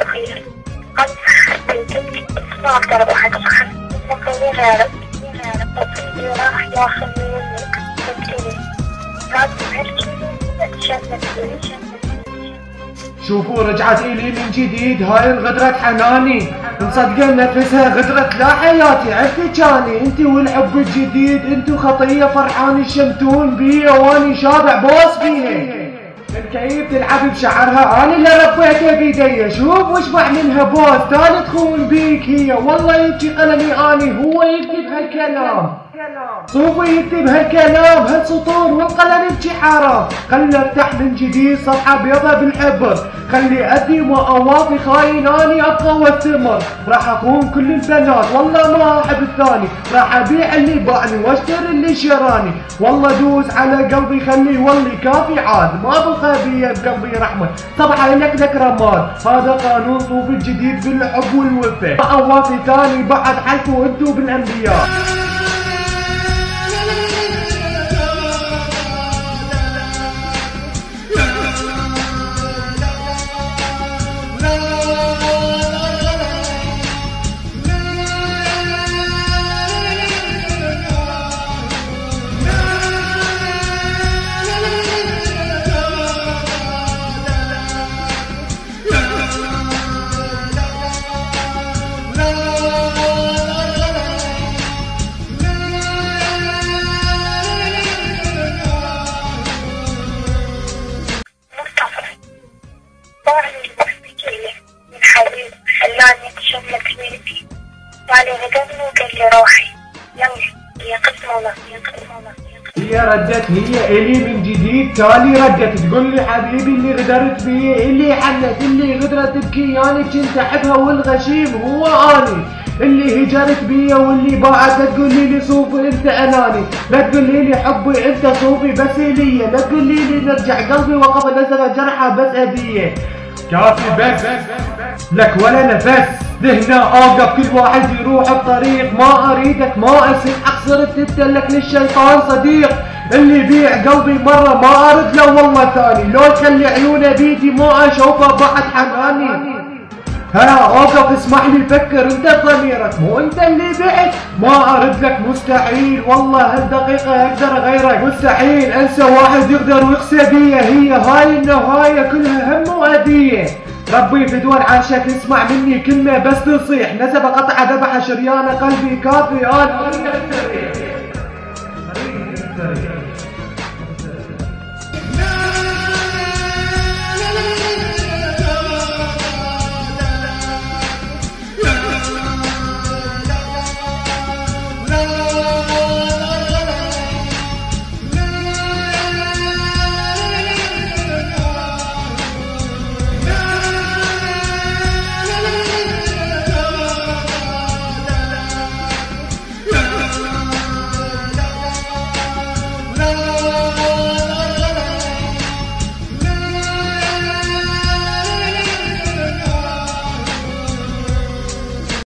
خير. قد حبيتك ما أقدر أروح أترخص مقيم يا رب وطيبي راح ياخذني منك تبكيني ما تبهركيني أتشمت. شوفوا رجعت إلي من جديد هاي الغدرة حناني، مصدقة نفسها غدرة لا حياتي. عرفتي جاني انتي والحب الجديد، انتو خطية فرحاني شمتون بيها واني شابع بوس بيها. الكئيب تلعب بشعرها انا اللي ربيتها بيدي، شوف واشبع منها بوس تالي تخون بيك هي. والله يبكي قلمي اني هو يكتب هالكلام، صوفي يكتب هالكلام هالسطور والقلم يبكي حرام. خلي افتح من جديد صفحة بيضة بالحبر، خلي ادي مواطي خاين اني ابقى واستمر. راح اخون كل البنات والله ما احب الثاني، راح ابيع اللي باعني واشتري اللي شراني. والله دوس على قلبي خليه والله كافي عاد، ما بقى بيا بقلبي رحمة صبحة لك رماد. هذا قانون صوفي الجديد بالحب والوفا، مواطي ثاني بعد حلفوا انتو بالانبياء. خلاني اتشمت منك يعني غدرني وقال لي روحي يلا يا قسمة هي ردت هي الي من جديد تالي ردت تقول لي حبيبي اللي غدرت بيه اللي حلت اللي غدرت تبكي يعني كنت احبها والغشيم هو اني اللي هجرت بيا واللي باعت. لا تقولي لي صوفي انت اناني، لا تقولي لي حبي انت صوفي بس ليا، لا تقولي لي نرجع قلبي وقف نزل جرحه بس هديه. كافي بس لك ولا نفس لهنا اوقف، كل واحد يروح بطريق. ما اريدك ما اسمحك صرت انت لك للشيطان صديق، اللي بيع قلبي مرة ما ارد له والله ثاني. لو تخلي عيونه بيدي ما اشوفه بعد حناني. ها اوقف اسمح لي فكر انت بضميرك، مو انت اللي بعت. ما ارد لك مستحيل والله هالدقيقة اقدر اغيرك، مستحيل انسى واحد يقدر ويقسى بيا. هي هاي النهاية كلها هم وأذية. ربي فدوان عرشك اسمع مني كلمة بس تصيح، نسب قطع ذبح شريان قلبي كافي انا اريد استريح.